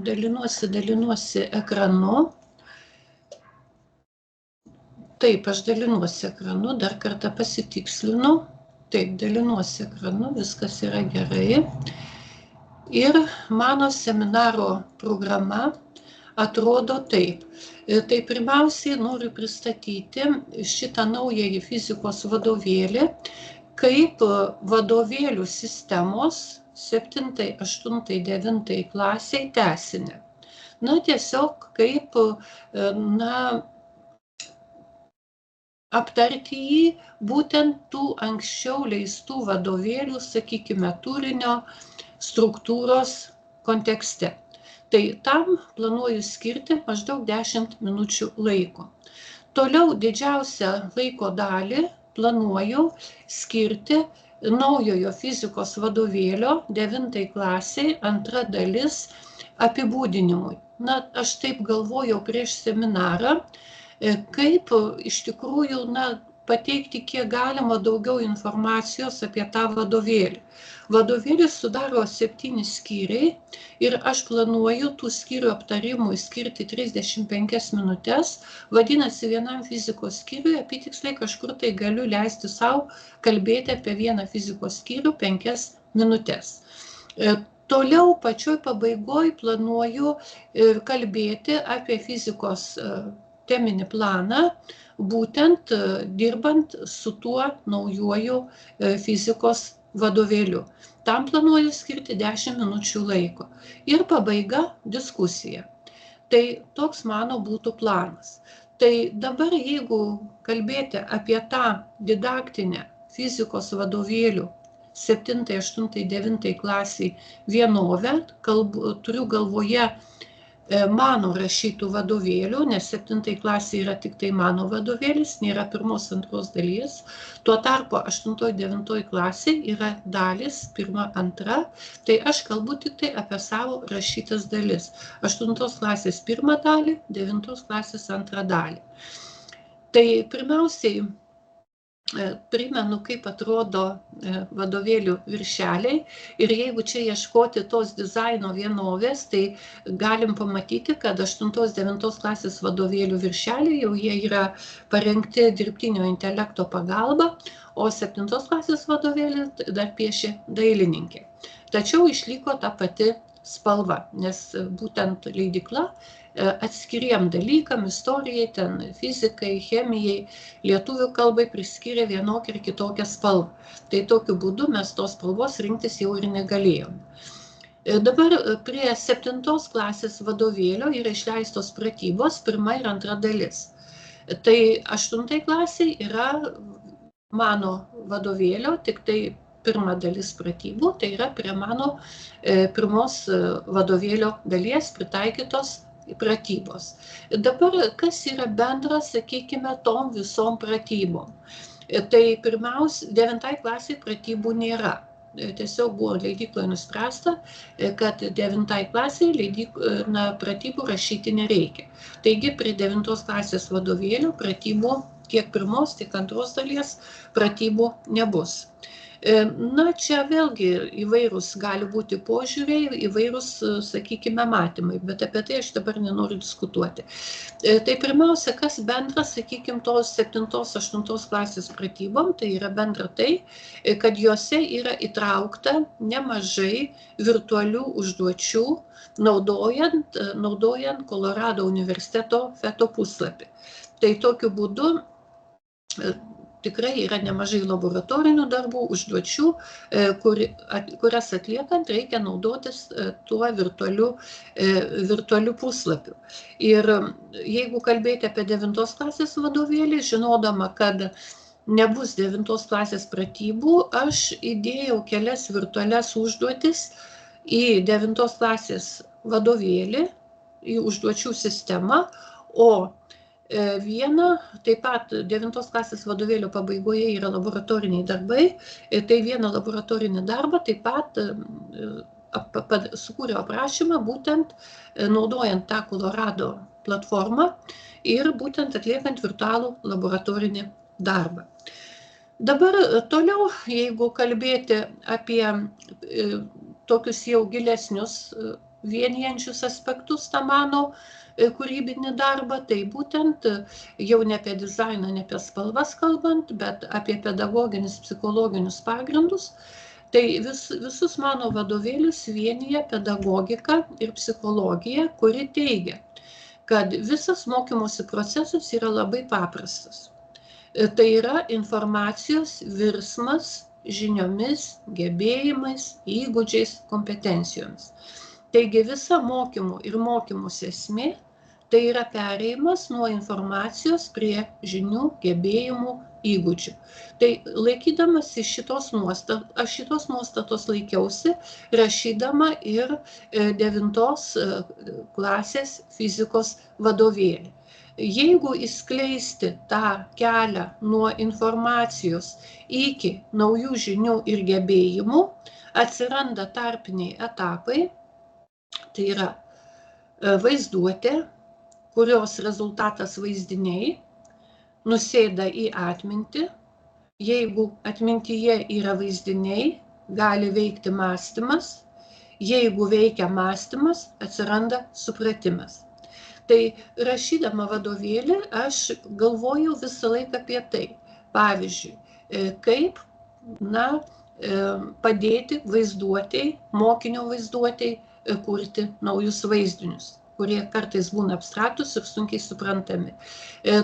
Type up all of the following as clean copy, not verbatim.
Dalinuosi ekranu. Taip, aš dalinuosi ekranu, dar kartą pasitikslinu. Taip, dalinuosi ekranu, viskas yra gerai. Ir mano seminaro programa atrodo taip. Tai pirmiausiai noriu pristatyti šitą naująjį fizikos vadovėlį kaip vadovėlių sistemos 7, 8, 9 klasiai tęsinę. Na, tiesiog kaip, aptarti jį būtent tų anksčiau leistų vadovėlių, sakykime, turinio, struktūros kontekste. Tai tam planuoju skirti maždaug 10 minučių laiko. Toliau didžiausią laiko dalį planuoju skirti naujojo fizikos vadovėlio 9 klasiai, antra dalis apibūdinimui. Na, aš taip galvojau prieš seminarą, kaip iš tikrųjų, pateikti kiek galima daugiau informacijos apie tą vadovėlį. Vadovėlis sudaro 7 skyriai ir aš planuoju tų skyrių aptarimui skirti 35 minutės. Vadinasi, vienam fizikos skyriui apytiksliai kažkur tai galiu leisti savo kalbėti apie vieną fizikos skyrių 5 minutės. Toliau pačioj pabaigoj planuoju kalbėti apie fizikos teminį planą, būtent dirbant su tuo naujuoju fizikos vadovėliu. Tam planuoju skirti 10 minučių laiko. Ir pabaiga - diskusija. Tai toks mano būtų planas. Tai dabar, jeigu kalbėti apie tą didaktinę fizikos vadovėlių 7, 8, 9 klasiai vienovę, turiu galvoje mano rašytų vadovėlių, nes 7 klasė yra tik tai mano vadovėlis, nėra 1, 2 dalies. Tuo tarpu 8, 9 klasė yra dalis 1, 2, tai aš kalbu tik tai apie savo rašytas dalis. 8 klasės 1 dalį, 9 klasės 2 dalį. Tai pirmiausiai primenu, kaip atrodo vadovėlių viršeliai ir jeigu čia ieškoti tos dizaino vienovės, tai galim pamatyti, kad 8-9 klasės vadovėlių viršeliai jau jie yra parengti dirbtinio intelekto pagalba, o 7 klasės vadovėlį dar piešė dailininkė. Tačiau išliko ta pati spalva, nes būtent leidykla atskiriem dalykam, istorijai, ten fizikai, chemijai, lietuvių kalbai priskyrė vienokią ir kitokią spalvą. Tai tokiu būdu mes tos spalvos rinktis jau ir negalėjome. Dabar prie 7 klasės vadovėlio yra išleistos pratybos 1 ir 2 dalis. Tai 8 klasiai yra mano vadovėlio, tik tai 1 dalis pratybų, tai yra prie mano 1 vadovėlio dalies pritaikytos pratybos. Dabar kas yra bendra, sakykime, tom visom pratybom? Tai pirmiausia, 9 klasiai pratybų nėra. Tiesiog buvo leidykloje nuspręsta, kad 9 klasiai pratybų rašyti nereikia. Taigi prie 9 klasės vadovėlio pratybų tiek 1, tiek 2 dalies pratybų nebus. Na, čia vėlgi įvairūs gali būti požiūriai, įvairūs, sakykime, matymai, bet apie tai aš dabar nenoriu diskutuoti. Tai pirmiausia, kas bendra, sakykime, tos 7-8 klasės pratybom, tai yra bendra tai, kad juose yra įtraukta nemažai virtualių užduočių, naudojant Kolorado universiteto FETO puslapį. Tai tokiu būdu tikrai yra nemažai laboratorinių darbų, užduočių, kurias atliekant reikia naudotis tuo virtualiu puslapiu. Ir jeigu kalbėti apie 9 klasės vadovėlį, žinodama, kad nebus 9 klasės pratybų, aš įdėjau kelias virtualias užduotis į 9 klasės vadovėlį, į užduočių sistemą, o viena, taip pat 9 klasės vadovėlio pabaigoje yra laboratoriniai darbai, tai vieną laboratorinį darbą taip pat sukūriau aprašymą būtent naudojant tą Kolorado platformą ir būtent atliekant virtualų laboratorinį darbą. Dabar toliau, jeigu kalbėti apie tokius jau gilesnius vienijančius aspektus tą mano kūrybinį darbą, tai būtent jau ne apie dizainą, ne apie spalvas kalbant, bet apie pedagoginius, psichologinius pagrindus. Tai visus mano vadovėlius vienyje pedagogika ir psichologija, kuri teigia, kad visas mokymosi procesas yra labai paprastas. Tai yra informacijos virsmas žiniomis, gebėjimais, įgūdžiais, kompetencijomis. Taigi visa mokymų ir mokymosi esmė tai yra perėjimas nuo informacijos prie žinių, gebėjimų, įgūdžių. Tai laikydamasi šitos nuostatos, aš šitos nuostatos laikiausi, rašydama ir 9 klasės fizikos vadovėlį. Jeigu įskleisti tą kelią nuo informacijos iki naujų žinių ir gebėjimų, atsiranda tarpiniai etapai, tai yra vaizduotė, kurios rezultatas vaizdiniai, nusėda į atmintį. Jeigu atmintyje yra vaizdiniai, gali veikti mąstymas. Jeigu veikia mąstymas, atsiranda supratimas. Tai rašydama vadovėlį, aš galvojau visą laiką apie tai. Pavyzdžiui, kaip padėti vaizduotei, mokinio vaizduotei kurti naujus vaizdinius, kurie kartais būna abstraktus ir sunkiai suprantami.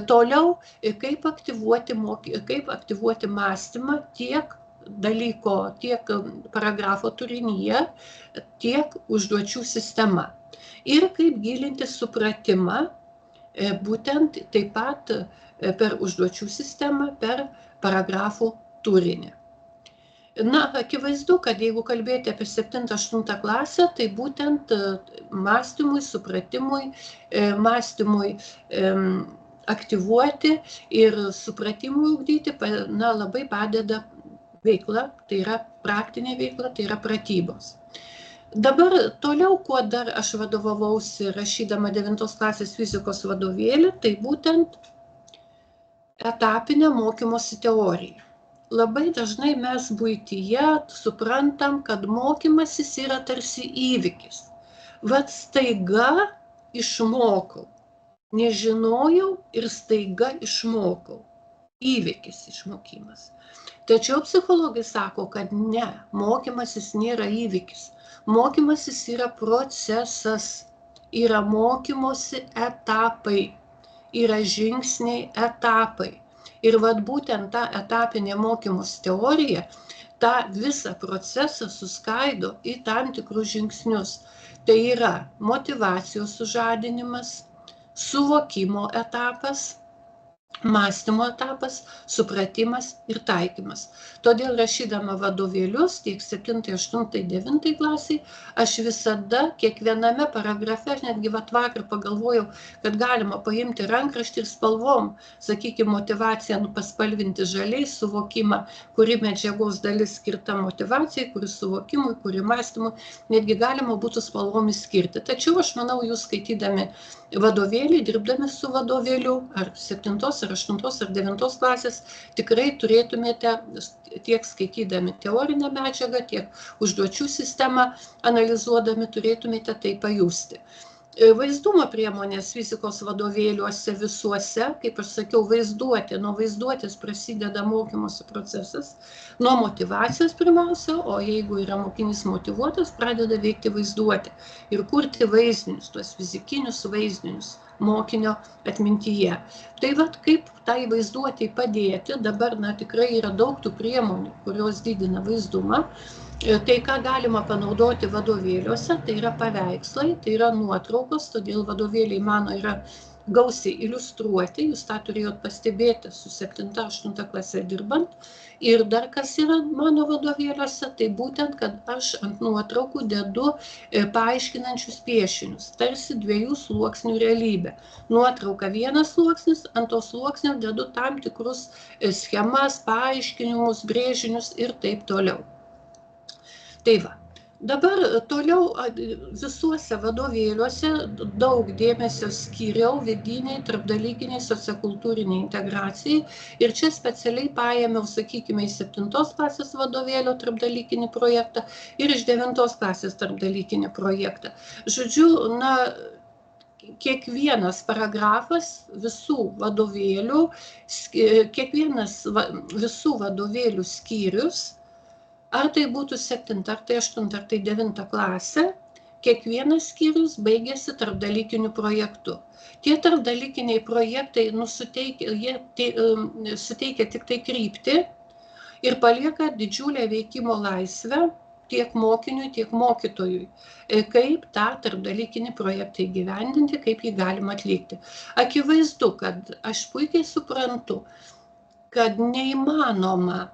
Toliau, kaip aktyvuoti mąstymą tiek dalyko, tiek paragrafo turinyje, tiek užduočių sistema. Ir kaip gilinti supratimą, būtent taip pat per užduočių sistemą, per paragrafų turinį. Akivaizdu, kad jeigu kalbėti apie 7-8 klasę, tai būtent mąstymui, supratimui, mąstymui aktyvuoti ir supratimui ugdyti labai padeda veikla, tai yra praktinė veikla, tai yra pratybos. Dabar toliau, kuo dar aš vadovavausi rašydama 9 klasės fizikos vadovėlį, tai būtent etapinė mokymosi teorija. Labai dažnai mes buityje suprantam, kad mokymasis yra tarsi įvykis. Vat staiga išmokau. Nežinojau ir staiga išmokau. Įvykis išmokimas. Tačiau psichologai sako, kad ne, mokymasis nėra įvykis. Mokymasis yra procesas, yra mokymosi etapai, yra žingsniai etapai. Ir vat būtent ta etapinė mokymosi teorija tą visą procesą suskaido į tam tikrus žingsnius. Tai yra motyvacijos sužadinimas, suvokimo etapas, mąstymo etapas, supratimas ir taikymas. Todėl rašydama vadovėlius tiek 7, 8, 9 klasiai, aš visada kiekviename paragrafe, aš netgi vakar pagalvojau, kad galima paimti rankraštį ir spalvom, sakykime, motivaciją paspalvinti žaliai, suvokimą, kuri medžiagos dalis skirta motivacijai, kuri suvokimui, kuri mąstymui, netgi galima būtų spalvom įskirti. Tačiau aš manau, jūs skaitydami vadovėlį, dirbdami su vadovėliu, ar 7, ar 8, ar 9 klasės, tikrai turėtumėte tiek skaitydami teorinę medžiagą, tiek užduočių sistemą analizuodami, turėtumėte tai pajusti. Vaizdumo priemonės fizikos vadovėliuose visuose, kaip aš sakiau, vaizduotė, nuo vaizduotės prasideda mokymosi procesas, nuo motyvacijos pirmiausia, o jeigu yra mokinys motyvuotas, pradeda veikti vaizduotė ir kurti vaizdinius, tuos fizikinius vaizdinius mokinio atmintyje. Tai vat kaip tai vaizduotėj padėti, dabar tikrai yra daug tų priemonių, kurios didina vaizdumą. Tai, ką galima panaudoti vadovėliuose, tai yra paveikslai, tai yra nuotraukos, todėl vadovėliai mano yra gausiai iliustruoti, jūs tą turėjot pastebėti su 7-8 klase dirbant. Ir dar kas yra mano vadovėliuose, tai būtent, kad aš ant nuotraukų dedu paaiškinančius piešinius, tarsi 2 sluoksnių realybė. Nuotrauka vienas sluoksnis, ant to sluoksnio dedu tam tikrus schemas, paaiškinimus, brėžinius ir taip toliau. Tai va, Dabar toliau visuose vadovėliuose daug dėmesio skyriau vidiniai, tarpdalykiniai, sociokultūriniai integracijai ir čia specialiai paėmiau, sakykime, į 7 klasės vadovėlio tarpdalykinį projektą ir iš 9 klasės tarpdalykinį projektą. Žodžiu, kiekvienas paragrafas visų vadovėlių, kiekvienas visų vadovėlių skyrius, ar tai būtų 7, ar tai 8, ar tai 9 klasė, kiekvienas skyrius baigėsi tarpdalykiniu projektu. Tie tarpdalykiniai projektai suteikia tik tai kryptį ir palieka didžiulę veikimo laisvę tiek mokiniui, tiek mokytojui, kaip tą tarpdalykinį projektą įgyvendinti, kaip jį galima atlikti. Akivaizdu, kad aš puikiai suprantu, kad neįmanoma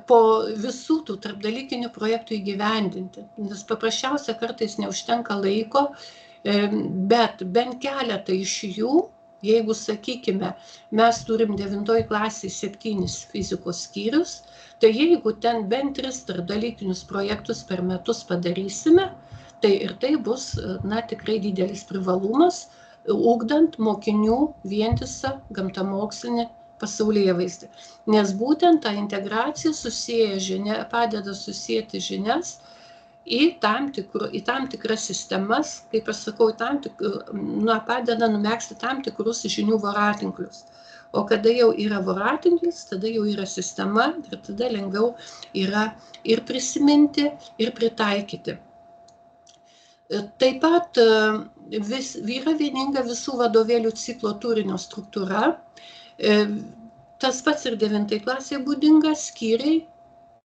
po visų tų tarpdalykinių projektų įgyvendinti, nes paprasčiausia kartais neužtenka laiko, bet bent keletą iš jų, jeigu, sakykime, mes turim 9 klasėje 7 fizikos skyrius, tai jeigu ten bent 3 tarpdalykinius projektus per metus padarysime, tai ir tai bus, tikrai didelis privalumas, ugdant mokinių vientisą gamtamokslinį pasaulėvaizdį. Nes būtent ta integracija padeda susieti žinias į tam tikras sistemas, kaip aš sakau, padeda numegzti tam tikrus žinių voratinklius. O kada jau yra voratinklis, tada jau yra sistema ir tada lengviau yra ir prisiminti, ir pritaikyti. Taip pat yra vieninga visų vadovėlių ciklo turinio struktūra. Tas pats ir 9 klasėje būdinga skyriai,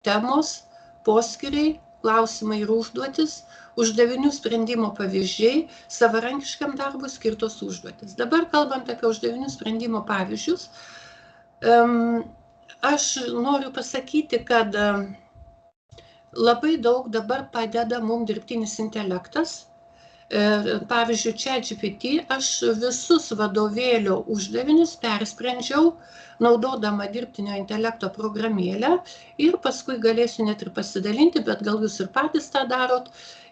temos, poskyriai, klausimai ir užduotis, uždavinių sprendimo pavyzdžiai, savarankiškam darbui skirtos užduotis. Dabar kalbant apie uždavinių sprendimo pavyzdžius, aš noriu pasakyti, kad labai daug dabar padeda mums dirbtinis intelektas. Pavyzdžiui, ChatGPT aš visus vadovėlio uždavinius persprendžiau, naudodama dirbtinio intelekto programėlę ir paskui galėsiu net ir pasidalinti, bet gal jūs ir patys tą darot.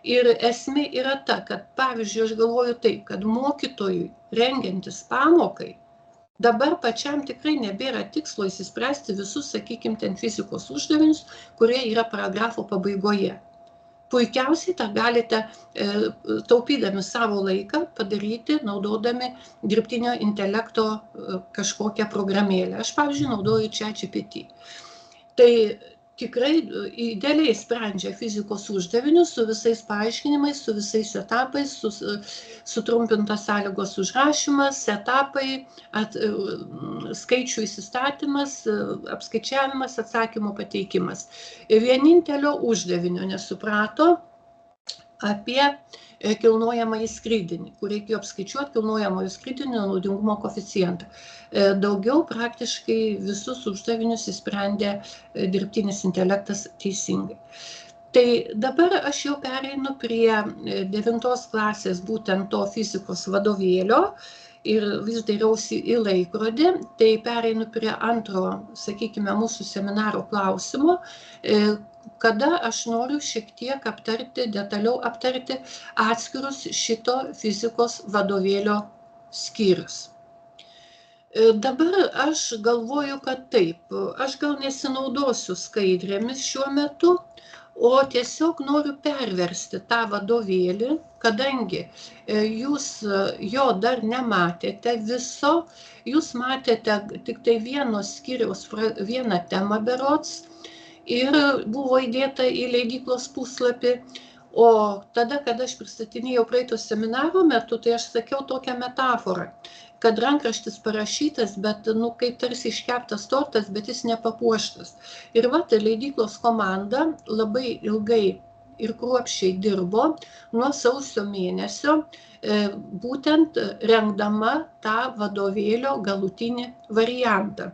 Ir esmė yra ta, kad, pavyzdžiui, aš galvoju taip, kad mokytojui rengiantis pamokai, dabar pačiam tikrai nebėra tikslo įsispręsti visus, sakykime, ten fizikos uždavinius, kurie yra paragrafo pabaigoje. Puikiausiai tą galite, taupydami savo laiką, padaryti, naudodami dirbtinio intelekto kažkokią programėlę. Aš, pavyzdžiui, naudoju ChatGPT. Tai tikrai idealiai sprendžia fizikos uždavinius su visais paaiškinimais, su visais etapais, sutrumpintas sąlygos užrašymas, etapai, skaičių įsistatymas, apskaičiavimas, atsakymo pateikimas. Vienintelio uždavinio nesuprato apie kilnojamąjį skrydinį, kur reikėjo apskaičiuoti kilnojamąjį skrydinio naudingumo koeficientą. Daugiau praktiškai visus uždavinius įsprendė dirbtinis intelektas teisingai. Tai dabar aš jau pereinu prie 9 klasės būtent to fizikos vadovėlio ir vis dairausi į laikrodį, tai pereinu prie antro, sakykime, mūsų seminaro klausimo, kada aš noriu šiek tiek detaliau aptarti atskirus šito fizikos vadovėlio skyrius. Dabar aš galvoju, kad taip, aš gal nesinaudosiu skaidrėmis šiuo metu, o tiesiog noriu perversti tą vadovėlį, kadangi jūs jo dar nematėte viso, jūs matėte tik tai vieno skyriaus, vieną temą berods, ir buvo įdėta į leidyklos puslapį, o tada, kada aš pristatinėjau praeito seminaro metu, tai aš sakiau tokią metaforą, kad rankraštis parašytas, bet, kaip tarsi iškeptas tortas, bet jis nepapuoštas. Ir leidyklos komanda labai ilgai ir kruopščiai dirbo nuo sausio mėnesio, būtent rengdama tą vadovėlio galutinį variantą.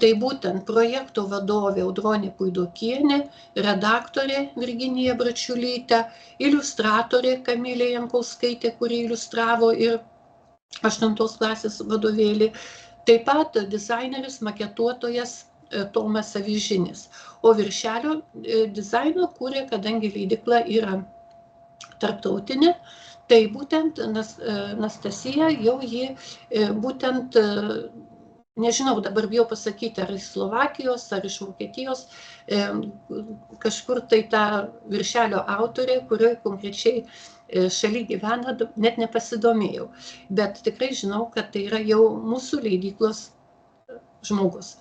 Tai būtent projekto vadovė Audronė Puidokienė, redaktorė Virginija Bračiulytė, iliustratorė Kamilė Jankauskaitė, kuri iliustravo ir 8 klasės vadovėlį, taip pat dizaineris, maketuotojas Tomas Avižinis. O viršelio dizainą kūrė, kadangi leidykla yra tarptautinė, tai būtent Nastasija jau jį būtent, nežinau, dabar bijau pasakyti, ar iš Slovakijos, ar iš Vokietijos, kažkur tai ta viršelio autorė, kurioje konkrečiai šaly gyvena, net nepasidomėjau. Bet tikrai žinau, kad tai yra jau mūsų leidyklos žmogus.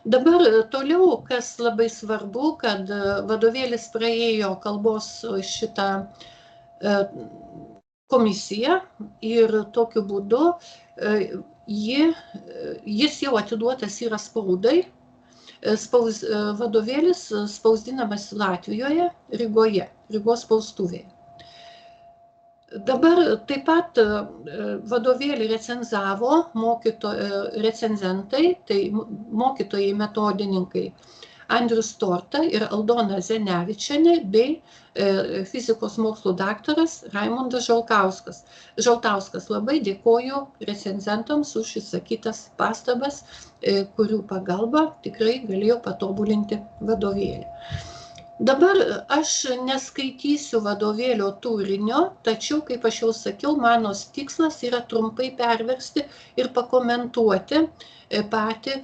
Dabar toliau, kas labai svarbu, kad vadovėlis praėjo kalbos šitą komisiją ir tokiu būdu jis jau atiduotas yra spaudai. Vadovėlis spausdinamas Latvijoje, Rygoje, Rygos spaustuvėje. Dabar taip pat vadovėlį recenzavo recenzentai, tai mokytojai metodininkai Andrius Torta ir Aldona Zenevičienė bei fizikos mokslų daktaras Raimundas Žaltauskas. Labai dėkoju recenzentams už išsakytas pastabas, kurių pagalba tikrai galėjo patobulinti vadovėlį. Dabar aš neskaitysiu vadovėlio turinio, tačiau, kaip aš jau sakiau, mano tikslas yra trumpai perversti ir pakomentuoti patį,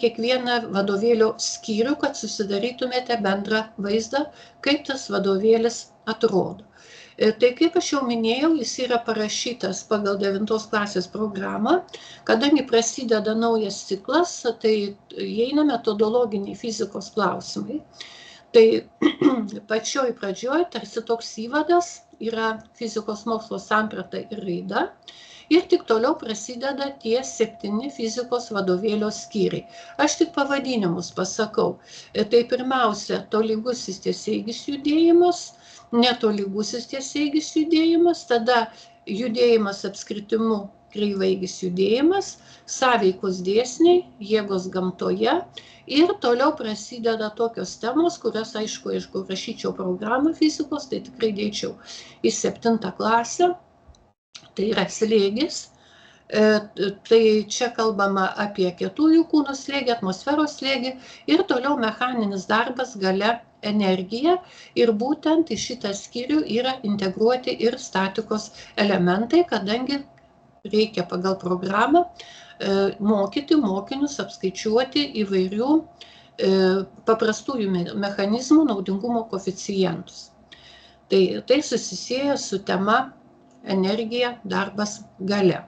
kiekvieną vadovėlio skyrių, kad susidarytumėte bendrą vaizdą, kaip tas vadovėlis atrodo. Tai kaip aš jau minėjau, jis yra parašytas pagal 9 klasės programą, kadangi prasideda naujas ciklas, tai įeina metodologiniai fizikos klausimai. Tai pačioj pradžioj tarsi toks įvadas yra fizikos mokslo samprata ir raida ir tik toliau prasideda tie 7 fizikos vadovėlio skyriai. Aš tik pavadinimus pasakau. Tai pirmiausia, tolygusis tiesiaigis judėjimas, netolygusis tiesiaigis judėjimas, tada judėjimas apskritimu kreivaigis judėjimas, sąveikos dėsniai, jėgos gamtoje. Ir toliau prasideda tokios temos, kurias, aišku, rašyčiau programą fizikos, tai tikrai dėčiau į 7 klasę. Tai yra slėgis. Tai čia kalbama apie kietųjų kūnų slėgį, atmosferos slėgį ir toliau mechaninis darbas gale energija. Ir būtent į šitą skyrių yra integruoti ir statikos elementai, kadangi reikia pagal programą mokyti mokinius apskaičiuoti įvairių paprastųjų mechanizmų naudingumo koeficientus. Tai susisieja su tema energija, darbas, galia.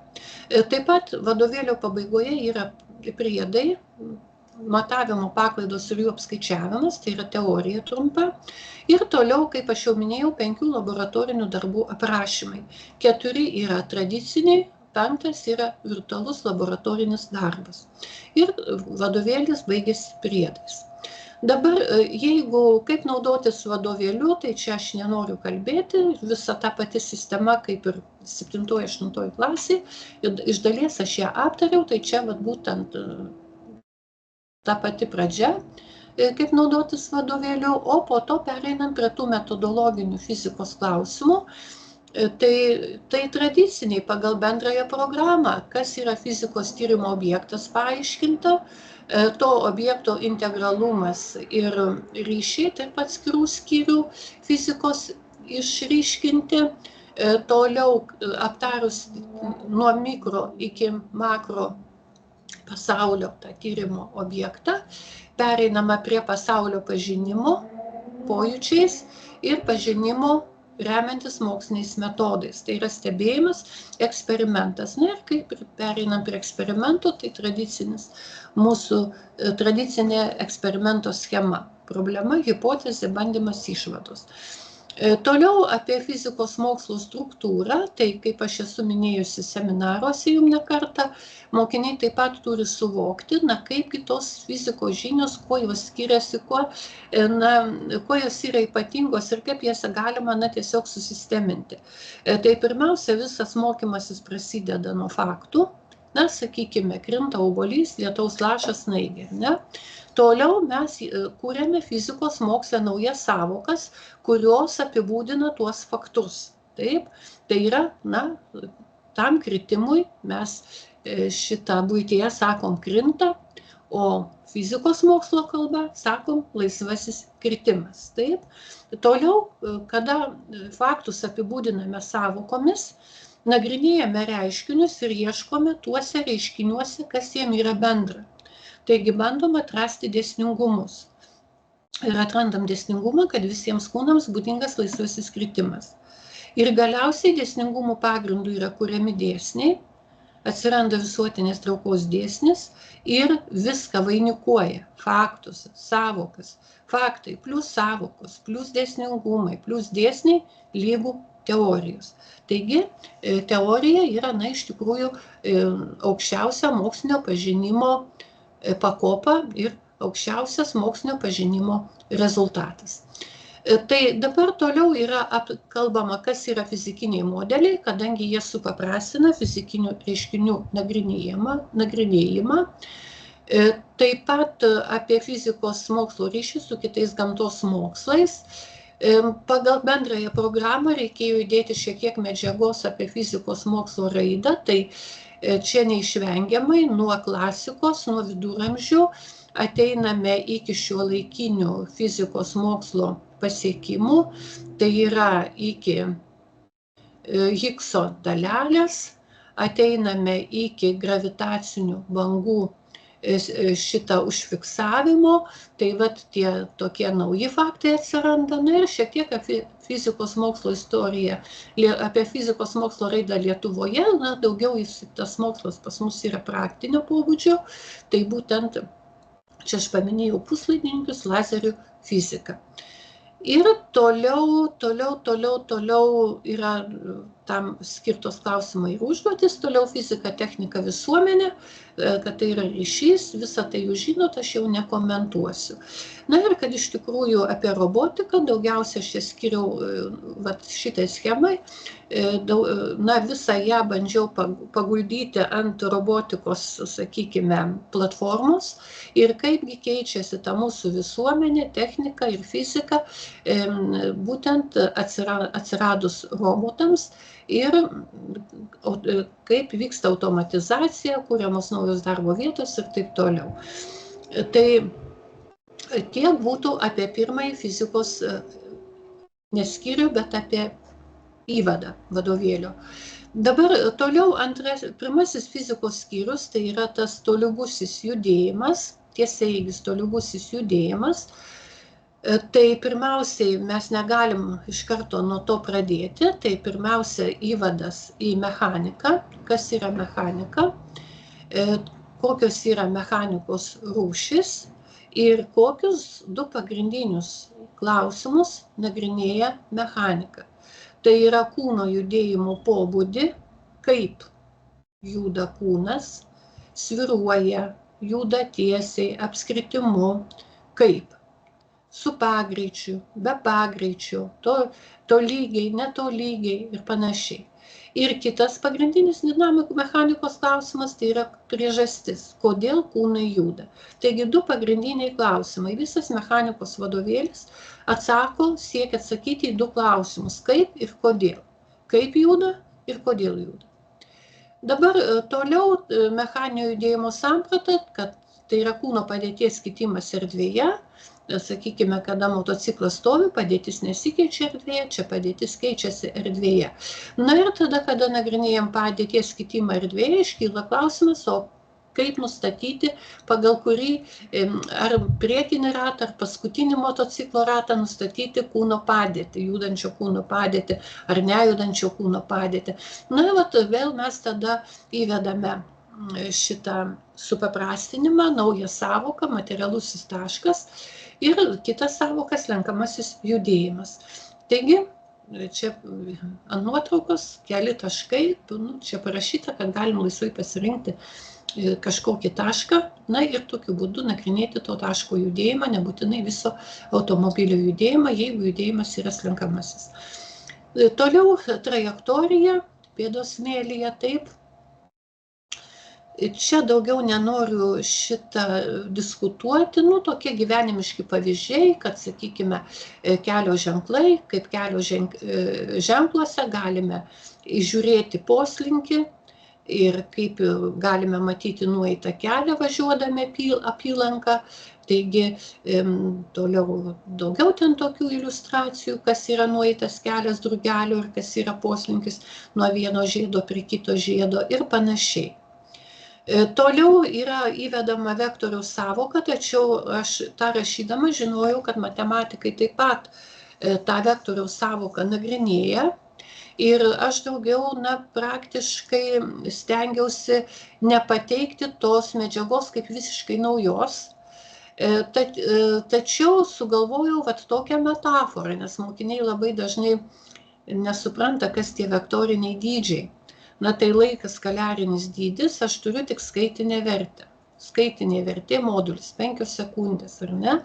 Taip pat vadovėlio pabaigoje yra priedai, matavimo paklaidos ir jų apskaičiavimas, tai yra teorija trumpa. Ir toliau, kaip aš jau minėjau, 5 laboratorinių darbų aprašymai. 4 yra tradiciniai, 5 yra virtualus laboratorinis darbas. Ir vadovėlis baigėsi priedais. Dabar, jeigu kaip naudotis vadovėliu, tai čia aš nenoriu kalbėti, visa ta pati sistema kaip ir 7-8 klasė, iš dalies aš ją aptariau, tai čia būtent ta pati pradžia, kaip naudotis vadovėliu, o po to pereinam prie tų metodologinių fizikos klausimų. Tai tradiciniai pagal bendrąją programą, kas yra fizikos tyrimo objektas paaiškinta, to objekto integralumas ir ryšiai, taip pat atskirų skyrių fizikos išryškinti, toliau aptarus nuo mikro iki makro pasaulio tą tyrimo objektą, pereinama prie pasaulio pažinimo pojūčiais ir pažinimo remiantis moksliniais metodais. Tai yra stebėjimas, eksperimentas. Na ir kaip pereinam prie eksperimento, tai tradicinė eksperimento schema. Problema, hipotezė, bandymas, išvados. Toliau apie fizikos mokslo struktūrą, tai kaip aš esu minėjusi seminaruose jums ne kartą, mokiniai taip pat turi suvokti, kaip tos fizikos žinios, kuo jos skiriasi, kuo jos yra ypatingos ir kaip jas galima tiesiog susisteminti. Tai pirmiausia, visas mokymasis prasideda nuo faktų. Sakykime, krinta obuolys, lietaus lašas, snaigė. Toliau mes kūrėme fizikos moksle naujas savokas, kurios apibūdina tuos faktus. Taip, tai yra, tam kritimui mes šitą buityje sakom krinta, o fizikos mokslo kalba sakom laisvasis kritimas. Taip. Toliau, kada faktus apibūdiname sąvokomis, nagrinėjame reiškinius ir ieškome tuose reiškiniuose, kas jiem yra bendra. Taigi bandom atrasti dėsningumus. Ir atrandam dėsningumą, kad visiems kūnams būdingas laisvasis kritimas. Ir galiausiai dėsningumų pagrindų yra kuriami dėsniai, atsiranda visuotinės traukos dėsnis ir viską vainikuoja faktus, sąvokas. Faktai plus sąvokos, plus dėsningumai, plus dėsniai lygų teorijos. Taigi, teorija yra, iš tikrųjų, aukščiausia mokslinio pažinimo pakopa ir aukščiausias mokslinio pažinimo rezultatas. Tai dabar toliau yra kalbama, kas yra fizikiniai modeliai, kadangi jie supaprastina fizikinių reiškinių nagrinėjimą. Taip pat apie fizikos mokslo ryšį su kitais gamtos mokslais. Pagal bendrąją programą reikėjo įdėti šiek tiek medžiagos apie fizikos mokslo raidą, tai čia neišvengiamai nuo klasikos, nuo viduramžių ateiname iki šiuolaikinių fizikos mokslo pasiekimų, tai yra iki Higgso dalelės, ateiname iki gravitacinių bangų šitą užfiksavimo, tai vat tie tokie nauji faktai atsiranda, ir šiek tiek apie fizikos mokslo istoriją, apie fizikos mokslo raidą Lietuvoje, daugiau tas mokslas pas mus yra praktinio pobūdžio, tai būtent čia aš paminėjau puslaidininkius, lazerių fiziką. Ir toliau yra tam skirtos klausimai ir užduotis, toliau fizika, technika, visuomenė, kad tai yra ryšys, visą tai jūs žinot, aš jau nekomentuosiu. Ir kad iš tikrųjų apie robotiką, daugiausia aš skiriau šitai schemai, visą ją bandžiau paguldyti ant robotikos, sakykime, platformos ir kaipgi keičiasi ta mūsų visuomenė, technika ir fizika, būtent atsiradus robotams ir kaip vyksta automatizacija, kuriamos naujos darbo vietos ir taip toliau. Tai tiek būtų apie pirmąjį fizikos neskyrių, bet apie įvadą vadovėlio. Dabar toliau pirmasis fizikos skyrius, tai yra tas tolygusis judėjimas, tiesiaeigis tolygusis judėjimas. Tai pirmiausiai mes negalim iš karto nuo to pradėti, tai pirmiausia įvadas į mechaniką, kas yra mechanika, kokios yra mechanikos rūšis ir kokius du pagrindinius klausimus nagrinėja mechanika. Tai yra kūno judėjimo pobūdį, kaip juda kūnas, svyruoja, juda tiesiai, apskritimu, kaip. Su pagreičiu, be pagreičiu, tolygiai, netolygiai ir panašiai. Ir kitas pagrindinis dinamikų mechanikos klausimas, tai yra priežastis, kodėl kūnai juda. Taigi du pagrindiniai klausimai. Visas mechanikos vadovėlis siekia atsakyti į du klausimus, kaip ir kodėl. Kaip juda ir kodėl juda. Dabar toliau mechaninio judėjimo samprata, kad tai yra kūno padėties kitimas erdvėje. Sakykime, kada motociklas stovi, padėtis nesikeičia erdvėje, čia padėtis keičiasi erdvėje. Ir tada, kada nagrinėjam padėties kitimą erdvėje, iškyla klausimas, o kaip nustatyti, pagal kurį ar priekinį ratą, ar paskutinį motociklo ratą nustatyti kūno padėtį, judančio kūno padėtį, ar nejudančio kūno padėtį. Vėl mes tada įvedame šitą supaprastinimą, naują sąvoką, materialusis taškas ir kitas sąvokas lenkamasis judėjimas. Taigi, čia ant nuotraukos keli taškai, čia parašyta, kad galim laisvai pasirinkti kažkokį tašką, ir tokiu būdu nagrinėti to taško judėjimą, nebūtinai viso automobilio judėjimą, jeigu judėjimas yra slenkamasis. Toliau trajektorija, pėdos smėlyje, taip. Čia daugiau nenoriu šitą diskutuoti, tokie gyvenimiški pavyzdžiai, kad, sakykime, kelio ženklai, kaip kelio ženkluose galime įžiūrėti poslinkį, ir kaip galime matyti nueitą kelią važiuodami apylanką. Taigi toliau daugiau ten tokių iliustracijų, kas yra nueitas kelias drugelio ir kas yra poslinkis nuo vieno žiedo prie kito žiedo ir panašiai. Toliau yra įvedama vektoriaus sąvoka, tačiau aš tą rašydama žinojau, kad matematikai taip pat tą vektoriaus sąvoką nagrinėja. Ir aš daugiau, praktiškai stengiausi nepateikti tos medžiagos kaip visiškai naujos. Tačiau sugalvojau tokią metaforą, nes mokiniai labai dažnai nesupranta, kas tie vektoriniai dydžiai. Tai laikas skaliarinis dydis, aš turiu tik skaitinę vertę. Skaitinė vertė modulis 5 sekundės, ar ne?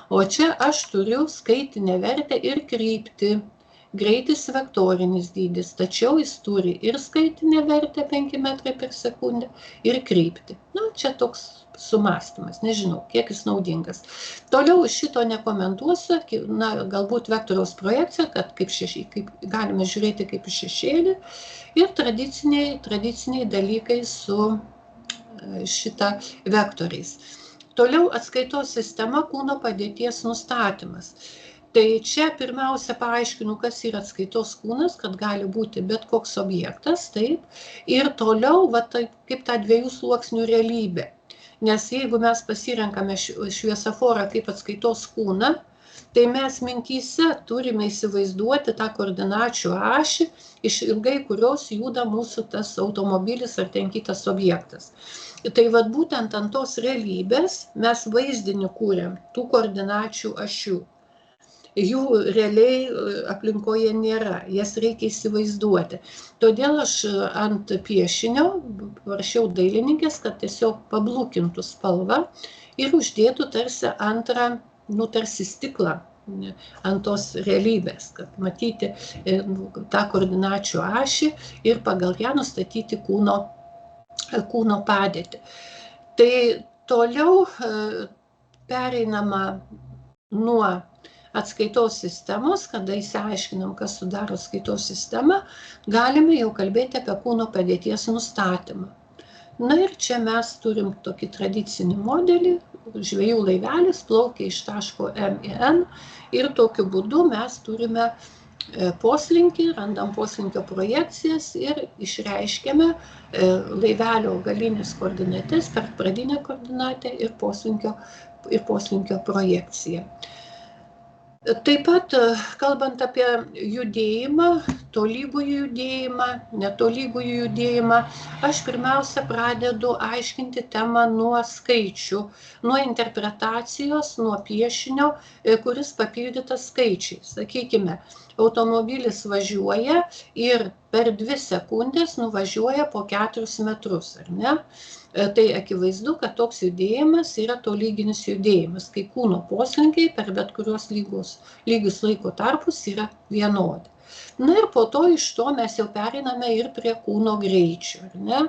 O čia aš turiu skaitinę vertę ir kryptį. Greitis vektorinis dydis, tačiau jis turi ir skaitinę vertę 5 metrai per sekundę ir kryptį. Čia toks sumąstymas, nežinau, kiek jis naudingas. Toliau šito nekomentuosiu, galbūt vektoriaus projekcija, kad kaip galime žiūrėti kaip į šešėlį ir tradiciniai dalykai su šita vektoriais. Toliau atskaitos sistema kūno padėties nustatymas. Tai čia pirmiausia paaiškinu, kas yra atskaitos kūnas, kad gali būti bet koks objektas, taip, ir toliau kaip tą 2 sluoksnių realybė. Nes jeigu mes pasirenkame šviesoforą kaip atskaitos kūną, tai mes mintyse turime įsivaizduoti tą koordinačių ašį, iš ilgai kurios juda mūsų tas automobilis ar ten kitas objektas. Tai būtent ant tos realybės mes vaizdinį kūrėm tų koordinačių ašių. Jų realiai aplinkoje nėra, jas reikia įsivaizduoti. Todėl aš ant piešinio prašiau dailininkės, kad tiesiog pablukintų spalvą ir uždėtų tarsi antrą, tarsi stiklą ant tos realybės, kad matyti tą koordinačių ašį ir pagal ją nustatyti kūno padėtį. Tai toliau pereinama nuo atskaitos sistemos, kada įsiaiškinam, kas sudaro atskaitos sistemą, galime jau kalbėti apie kūno padėties nustatymą. Ir čia mes turim tokį tradicinį modelį, žvejų laivelis plaukia iš taško M į N ir tokiu būdu mes turime poslinkį, randam poslinkio projekcijas ir išreiškiame laivelio galinės koordinates per pradinę koordinatę ir poslinkio projekciją. Taip pat, kalbant apie judėjimą, tolygų judėjimą, netolygų judėjimą, aš pirmiausia pradedu aiškinti temą nuo skaičių, nuo interpretacijos, nuo piešinio, kuris papildytas skaičiais. Sakykime, automobilis važiuoja ir per 2 sekundės nuvažiuoja po 4 metrus, ar ne? Tai akivaizdu, kad toks judėjimas yra tolyginis judėjimas, kai kūno poslinkiai per bet kurios lygius laiko tarpus yra vienodi. Ir po to iš to mes jau pereiname ir prie kūno greičio, ar ne?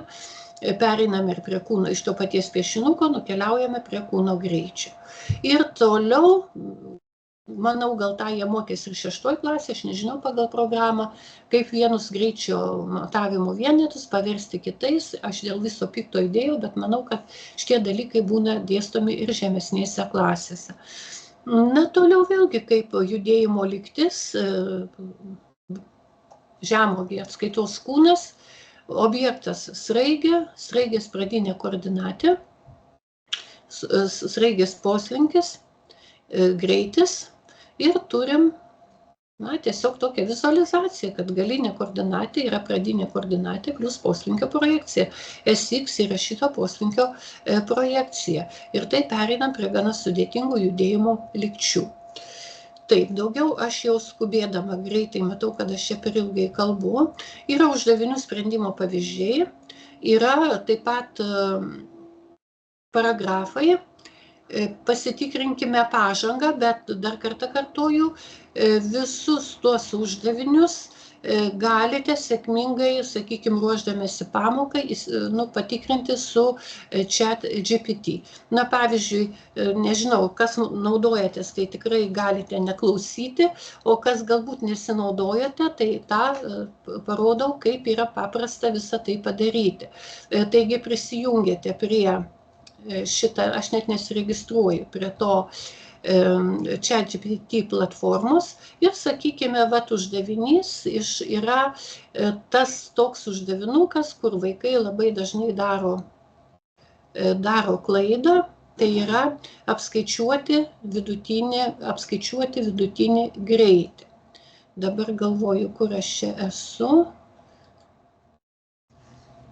Pereiname ir prie kūno, iš to paties piešinuko nukeliaujame prie kūno greičio. Ir toliau, manau, gal tą jie mokės ir 6 klasė, aš nežinau pagal programą, kaip vienus greičio matavimo vienetus paversti kitais. Aš dėl viso pikto įdėjau, bet manau, kad šitie dalykai būna dėstomi ir žemesnėse klasėse. Toliau vėlgi kaip judėjimo lygtis, žemuogė atskaitos kūnas, objektas sraigė, sraigės pradinė koordinatė, sraigės poslinkis, greitis ir turim tiesiog tokią vizualizaciją, kad galinė koordinatė yra pradinė koordinatė plus poslinkio projekcija. SX yra šito poslinkio projekcija. Ir tai pereinam prie gana sudėtingų judėjimo lygčių. Taip, daugiau aš jau skubėdama greitai, matau, kad aš čia per ilgai kalbu. Yra uždavinių sprendimo pavyzdžiai, yra taip pat paragrafai. Pasitikrinkime pažangą, bet dar kartą kartoju, visus tuos uždavinius galite sėkmingai, sakykime, ruošdamėsi pamokai, patikrinti su ChatGPT. Na, pavyzdžiui, nežinau, kas naudojatės, tai tikrai galite neklausyti, o kas galbūt nesinaudojate, tai tą parodau, kaip yra paprasta visą tai padaryti. Taigi prisijungėte prie šitą, aš net nesiregistruoju prie to ChatGPT platformos ir, sakykime, uždavinys yra tas toks uždavinukas, kur vaikai labai dažnai daro klaidą, tai yra apskaičiuoti vidutinį greitį. Dabar galvoju, kur aš čia esu.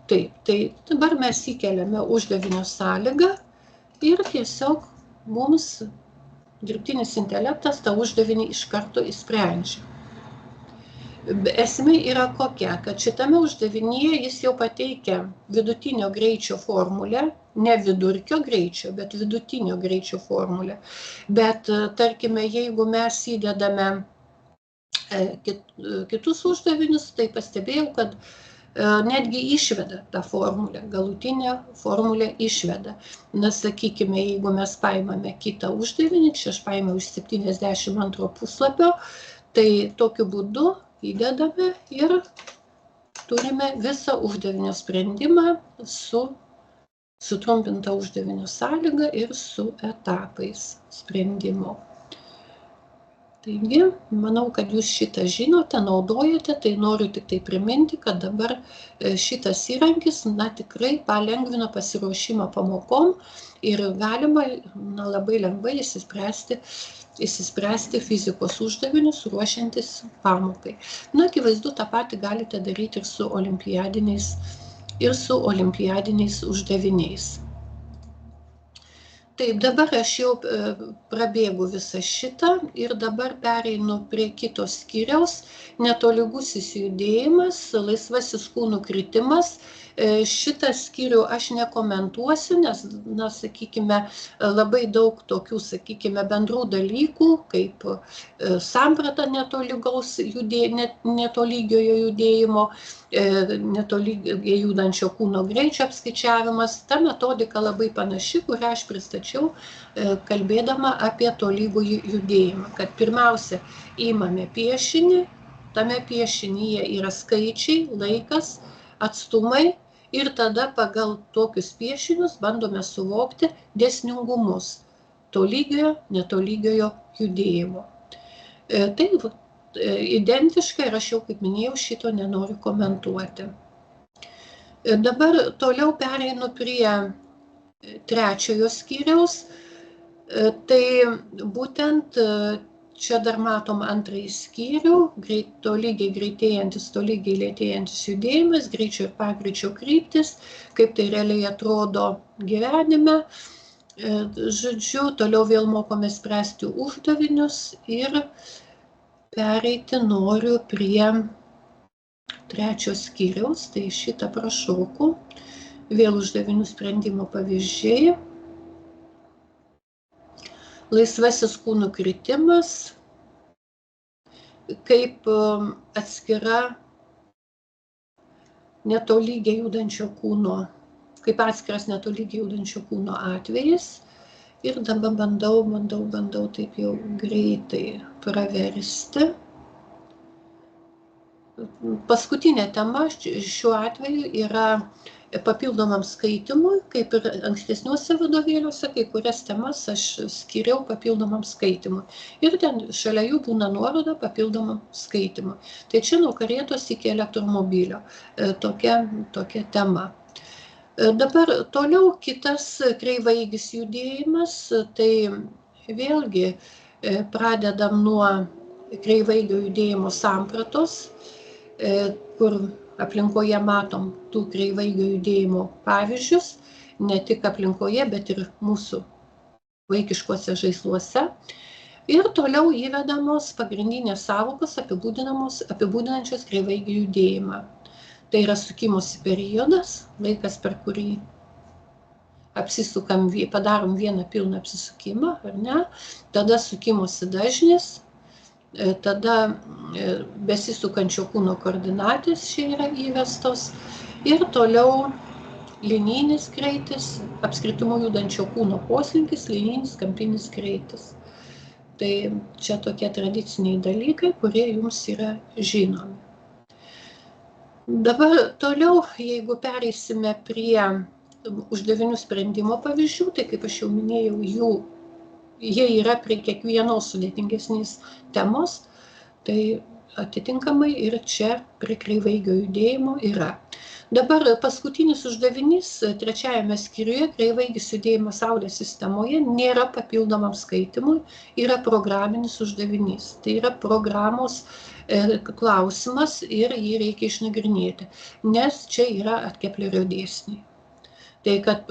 Taip, tai dabar mes įkeliame uždavinio sąlygą ir tiesiog mums dirbtinis intelektas tą uždavinį iš karto įsprendžia. Esmė yra kokia, kad šitame uždavinyje jis jau pateikia vidutinio greičio formulę, ne vidurkio greičio, bet vidutinio greičio formulę. Bet, tarkime, jeigu mes įdedame kitus uždavinius, tai pastebėjau, kad netgi išveda tą formulę, galutinę formulę išveda. Na, sakykime, jeigu mes paimame kitą uždavinį, čia aš paimiau iš 72 puslapio, tai tokiu būdu įdedame ir turime visą uždavinio sprendimą su sutrumpinta uždavinio sąlyga ir su etapais sprendimo. Taigi, manau, kad jūs šitą žinote, naudojate, tai noriu tik tai priminti, kad dabar šitas įrankis, tikrai palengvina pasiruošimą pamokom ir galima labai lengvai įsispręsti fizikos uždavinius ruošiantis pamokai. Akivaizdu, tą patį galite daryti ir su olimpiadiniais uždaviniais. Taip, dabar aš jau prabėgu visą šitą ir dabar pereinu prie kito skyriaus, netolygusis judėjimas, laisvasis kūnų kritimas. Šitą skyrių aš nekomentuosiu, nes, sakykime, labai daug tokių, sakykime, bendrų dalykų, kaip samprata netolygiojo judėjimo, netolygiai judančio kūno greičio apskaičiavimas. Ta metodika labai panaši, kurią aš pristačiau, kalbėdama apie tolygųjį judėjimą. Kad pirmiausia, įmame piešinį, tame piešinyje yra skaičiai, laikas, atstumai ir tada pagal tokius piešinius bandome suvokti dėsningumus tolygiojo, netolygiojo judėjimo. Tai identiškai ir aš jau, kaip minėjau, šito nenoriu komentuoti. Dabar toliau pereinu prie trečiojo skyriaus. Tai būtent čia dar matom antrąjį skyrių, tolygiai greitėjantis, tolygiai lėtėjantis judėjimas, greičio ir pagreičio kryptis, kaip tai realiai atrodo gyvenime. Žodžiu, toliau vėl mokome spręsti uždavinius ir pereiti noriu prie trečio skyriaus, tai šitą prašoku. Vėl uždavinių sprendimo pavyzdžiai. Laisvasis kūnų kritimas, kaip atskira netolygiai judančio kūno, kaip atskiras netolygiai judančio kūno atvejis. Ir dabar bandau taip jau greitai praversti. Paskutinė tema šiuo atveju yra papildomam skaitimui, kaip ir ankstesniuose vadovėliuose, kai kurias temas aš skiriau papildomam skaitimui. Ir ten šalia jų būna nuoroda papildomam skaitimui. Tai čia nuo karietos iki elektromobilio tokia tema. Dabar toliau kitas kreivaeigis judėjimas, tai vėlgi pradedam nuo kreivaeigio judėjimo sampratos, kur aplinkoje matom tų kreivaeigio judėjimo pavyzdžius, ne tik aplinkoje, bet ir mūsų vaikiškuose žaisluose. Ir toliau įvedamos pagrindinės sąvokos apibūdinančios kreivaeigį judėjimą. Tai yra sukimosi periodas, laikas, per kurį padarom vieną pilną apsisukimą, ar ne? Tada sukimosi dažnis, tada besisukančio kūno koordinatės čia yra įvestos ir toliau linijinis greitis, apskritumu judančio kūno poslinkis, linijinis kampinis greitis. Tai čia tokie tradiciniai dalykai, kurie jums yra žinomi. Dabar toliau, jeigu pereisime prie uždavinių sprendimo pavyzdžių, tai kaip aš jau minėjau, jie yra prie kiekvienos sudėtingesnės temos, tai atitinkamai ir čia prie kreivaigio judėjimo yra. Dabar paskutinis uždavinys trečiajame skyriuje, kreivaigis judėjimas Saulės sistemoje, nėra papildomam skaitimui, yra programinis uždavinys. Tai yra programos klausimas ir jį reikia išnagrinėti, nes čia yra Keplerio dėsniai. Tai, kad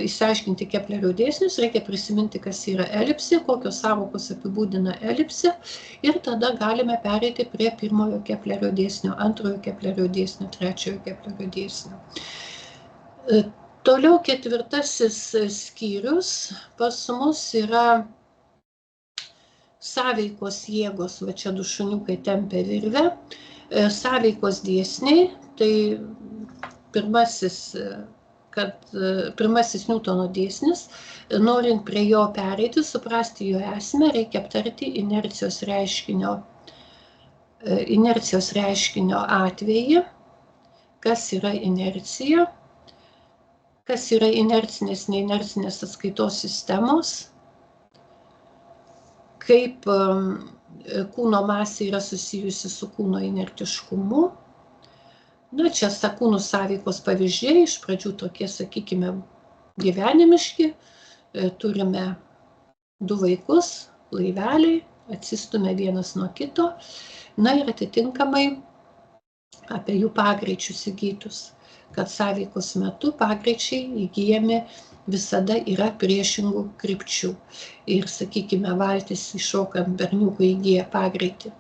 išsiaiškinti Keplerio dėsnius, reikia prisiminti, kas yra elipsė, kokios sąvokos apibūdina elipsę ir tada galime pereiti prie pirmojo Keplerio dėsnio, antrojo Keplerio dėsnio, trečiojo Keplerio dėsnio. Toliau ketvirtasis skyrius pas mus yra sąveikos jėgos, va čia du šuniukai tempia virvę, sąveikos dėsniai, tai pirmasis Niutono dėsnis, norint prie jo pereiti, suprasti jo esmę, reikia aptarti inercijos reiškinio atvejį, kas yra inercija, kas yra inercinės, neinercinės atskaitos sistemos, kaip kūno masė yra susijusi su kūno inertiškumu. Na, čia kūnų sąveikos pavyzdžiai, iš pradžių tokie, sakykime, gyvenimiški. Turime du vaikus, laiveliai, atsistumia vienas nuo kito, na ir atitinkamai apie jų pagreičius įgytus, kad sąveikos metu pagreičiai įgyjami visada yra priešingų krypčių. Ir, sakykime, valtis iššokant berniukai įgyja pagreitį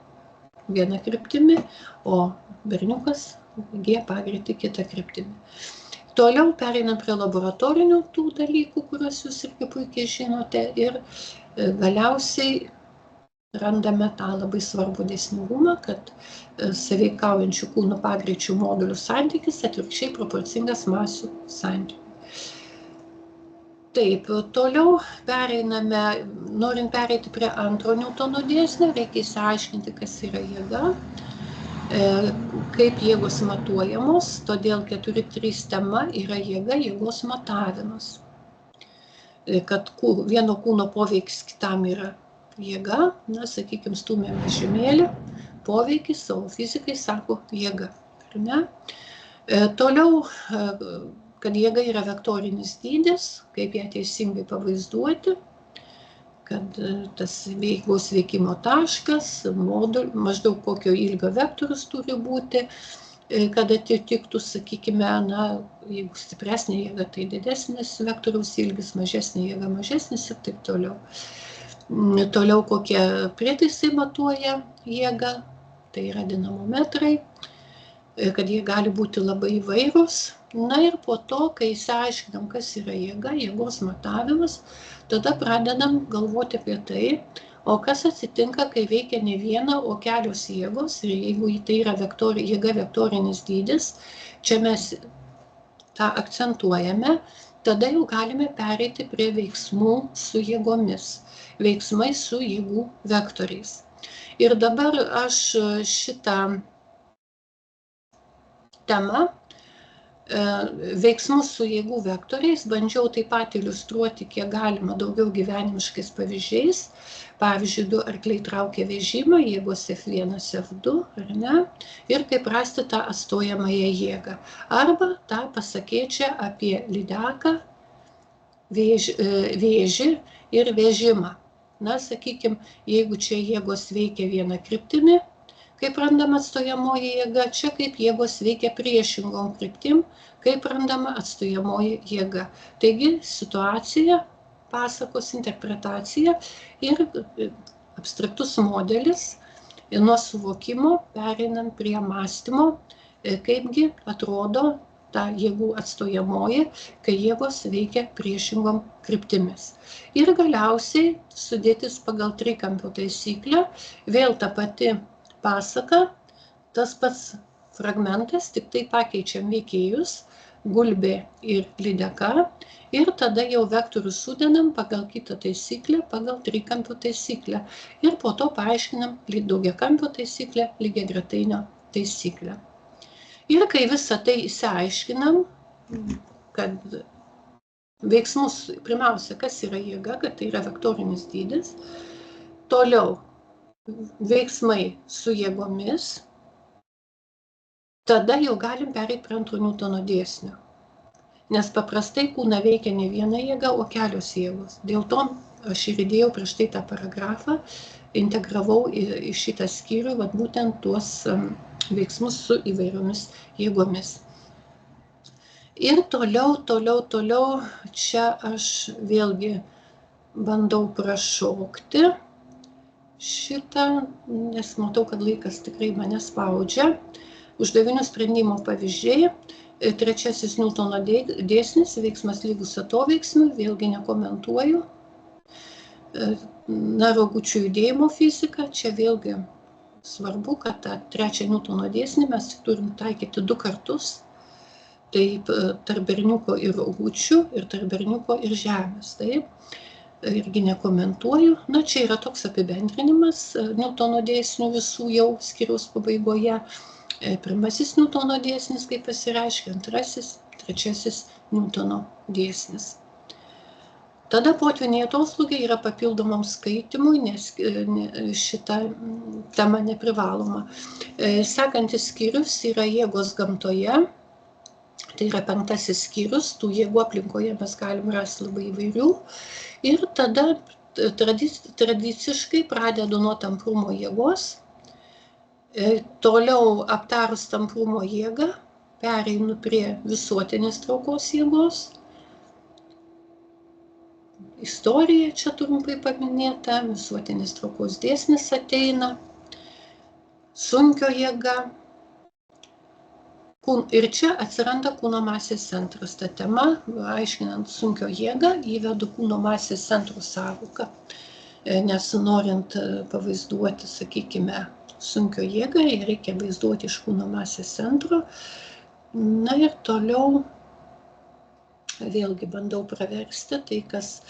vieną kryptimį, o berniukas įgyja pagreitį kitą kryptimį. Toliau pereinam prie laboratorinių tų dalykų, kuriuos jūs irgi puikiai žinote, ir galiausiai randame tą labai svarbų dėsningumą, kad sąveikaujančių kūnų pagreičių modulių santykis atvirkščiai proporcingas masių santykiui. Taip, toliau pereiname, norint pereiti prie antro Niutono dėsnio, reikia išsiaiškinti, kas yra jėga, kaip jėgos matuojamos, todėl 4.3 tema yra jėga, jėgos matavimas. Kad vieno kūno poveikis kitam yra jėga, na, sakykime, stūmėm vežimėlį, poveikis, savo fizikai sako jėga. Ne? Toliau, kad jėga yra vektorinis dydis, kaip ją teisingai pavaizduoti, kad tas veiklos veikimo taškas, maždaug kokio ilgio vektorius turi būti, kad atitiktų, sakykime, na, jeigu stipresnė jėga, tai didesnis vektoriaus ilgis, mažesnė jėga, mažesnis ir taip toliau. Toliau kokie prietaisai matuoja jėgą, tai yra dinamometrai, kad jie gali būti labai įvairūs. Na ir po to, kai išsiaiškinam, kas yra jėga, jėgos matavimas, tada pradedam galvoti apie tai, o kas atsitinka, kai veikia ne viena, o kelios jėgos. Ir jeigu tai yra jėga vektorinis dydis, čia mes tą akcentuojame, tada jau galime pereiti prie veiksmų su jėgomis, veiksmai su jėgų vektoriais. Ir dabar aš šitą temą, veiksmus su jėgų vektoriais, bandžiau taip pat iliustruoti kiek galima daugiau gyvenimiškais pavyzdžiais. Pavyzdžiui, du arkliai traukia vežimą, jėgos F1, F2, ar ne? Ir kaip rasti tą atstojamąją jėgą. Arba tą pasakėčią apie lydeką, vėžį ir vežimą. Na, sakykime, jeigu čia jėgos veikia vieną kryptimį, kaip randama atstojamoji jėga, čia kaip jėgos veikia priešingom kryptim, kaip randama atstojamoji jėga. Taigi situacija, pasakos interpretacija ir abstraktus modelis, nuo suvokimo pereinant prie mąstymo, kaipgi atrodo ta jėgų atstojamoji, kai jėgos veikia priešingom kryptimis. Ir galiausiai sudėtis pagal trikampio taisyklę, vėl ta pati pasaka, tas pats fragmentas, tik tai pakeičiam veikėjus, Gulbė ir Lydeka, ir tada jau vektorius sudedam pagal kitą taisyklę, pagal trikampio taisyklę. Ir po to paaiškinam daugiakampio taisyklę, lygiagretainio taisyklę. Ir kai visą tai išsiaiškinam, kad veiksmus, pirmiausia, kas yra jėga, kad tai yra vektorinis dydis, toliau veiksmai su jėgomis, tada jau galim pereiti prie antro Niutono dėsnio. Nes paprastai kūną veikia ne viena jėga, o kelios jėgos. Dėl to aš ir įdėjau prieš tai tą paragrafą, integravau į šitą skyrių būtent tuos veiksmus su įvairiomis jėgomis. Ir toliau, čia aš vėlgi bandau prašokti šitą, nes matau, kad laikas tikrai mane spaudžia. Uždavinių sprendimo pavyzdžiai. Trečiasis Niutono dėsnis, veiksmas lygus atoveiksmiui, vėlgi nekomentuoju. Rogučių judėjimo fizika, čia vėlgi svarbu, kad tą trečią Niutono dėsnį mes turim taikyti 2 kartus. Taip, tarp berniuko ir rogučių, ir tarp berniuko ir žemės. Taip, irgi nekomentuoju. Čia yra toks apibendrinimas Niutono dėsnių visų jau skyriaus pabaigoje. Pirmasis Niutono dėsnis, kaip pasireiškia, antrasis, trečiasis Niutono dėsnis. Tada potvyniai atoslūgiai yra papildomam skaitimui, nes šita tema neprivaloma. Sekantis skyrius yra jėgos gamtoje, tai yra 5 skyrius, tų jėgų aplinkoje mes galim rasti labai įvairių. Ir tada tradiciškai pradedu nuo tamprumo jėgos. Toliau aptarus tamprumo jėgą, pereinu prie visuotinės traukos jėgos. Istorija čia trumpai paminėta, visuotinės traukos dėsnis ateina, sunkio jėga. Ir čia atsiranda kūno masės centras. Ta tema, aiškinant sunkio jėgą, įvedu kūno masės centro sąvoką, nes norint pavaizduoti, sakykime, sunkio jėgą, reikia vaizduoti iš kūno masės centro. Ir toliau vėlgi bandau praversti tai, kas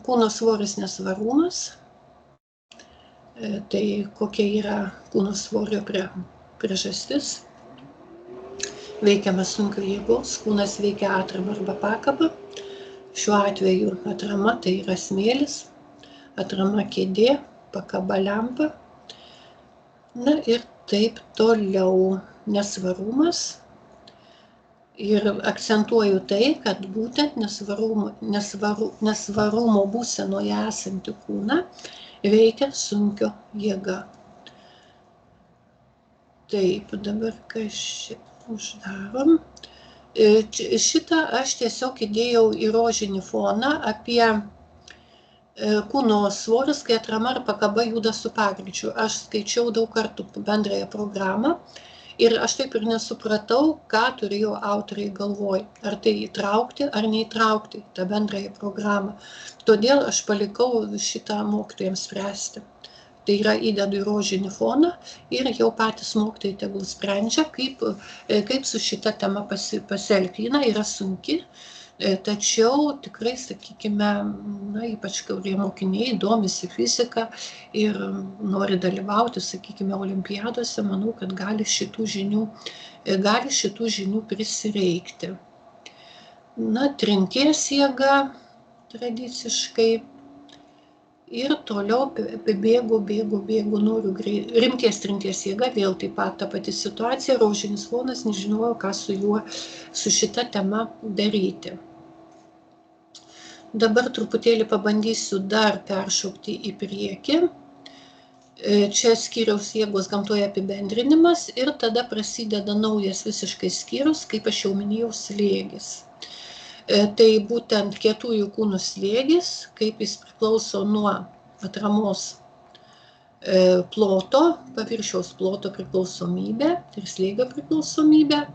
kūno svoris nesvarumas. Tai kokia yra kūno svorio priežastis. Veikiamas sunkio jėgos, kūnas veikia atramą arba pakabą. Šiuo atveju atrama tai yra smėlis, atrama kėdė, pakaba lempa. Ir taip toliau nesvarumas. Ir akcentuoju tai, kad būtent nesvarumo būsenoje esantį kūną veikia sunkio jėga. Taip, dabar kas šitą uždarom. Šitą aš tiesiog įdėjau į rožinį foną apie kūno svoris, kai atrama ar pakaba juda su pagreičiu. Aš skaičiau daug kartų bendrąją programą ir aš taip ir nesupratau, ką turėjo autoriai galvoj. Ar tai įtraukti ar neįtraukti tą bendrąją programą. Todėl aš palikau šitą mokytojams spręsti. Tai yra įdedu į rožinį foną ir jau patys mokytojai tegul sprendžia, kaip su šita tema pasielgti. Jina yra sunki. Tačiau tikrai, sakykime, ypač kurie mokiniai domisi fizika ir nori dalyvauti, sakykime, olimpiadose, manau, kad gali šitų žinių prisireikti. Trinties jėga tradiciškai ir toliau bėgu, noriu rimties trinties jėga, vėl taip pat ta pati situacija, rožinis fonas, nežinojau, ką su šita tema daryti. Dabar truputėlį pabandysiu dar peršokti į priekį. Čia skyriaus jėgos gamtoje apibendrinimas ir tada prasideda naujas visiškai skyrius, kaip aš jau minėjau, slėgis. Tai būtent kietųjų kūnų slėgis, kaip jis priklauso nuo atramos ploto, paviršiaus ploto priklausomybė ir slėgio priklausomybė.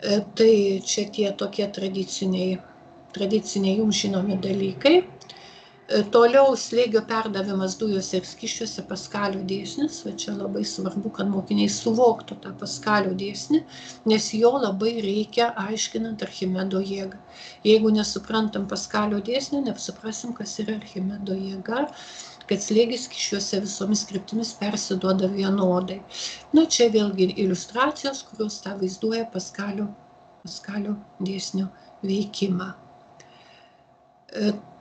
Tai čia tie tokie tradiciniai jums žinomi dalykai. Toliau slėgio perdavimas dujose ir skysčiuose Paskalio dėsnis. Va čia labai svarbu, kad mokiniai suvoktų tą Paskalio dėsnį, nes jo labai reikia aiškinant Archimedo jėgą. Jeigu nesuprantam Paskalio dėsnį, nesuprasim, kas yra Archimedo jėga, kad slėgis skysčiuose visomis kryptimis persiduoda vienodai. Na, čia vėlgi iliustracijos, kurios tą vaizduoja Paskalio dėsnio veikimą.